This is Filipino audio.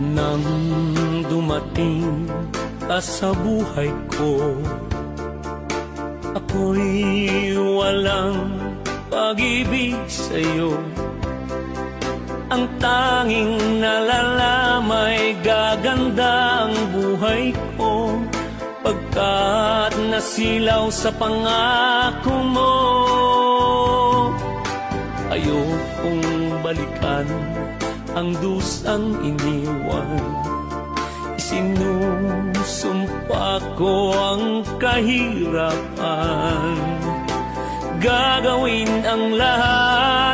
Nang dumating ka sa buhay ko, ako'y walang pag-ibig sa'yo. Ang tanging nalalamay gaganda ang buhay ko, pagkat nasilaw sa pangako mo. Ayokong balikan ang dusang iniwan, isinusumpa ko ang kahirapan. Gagawin ang lahat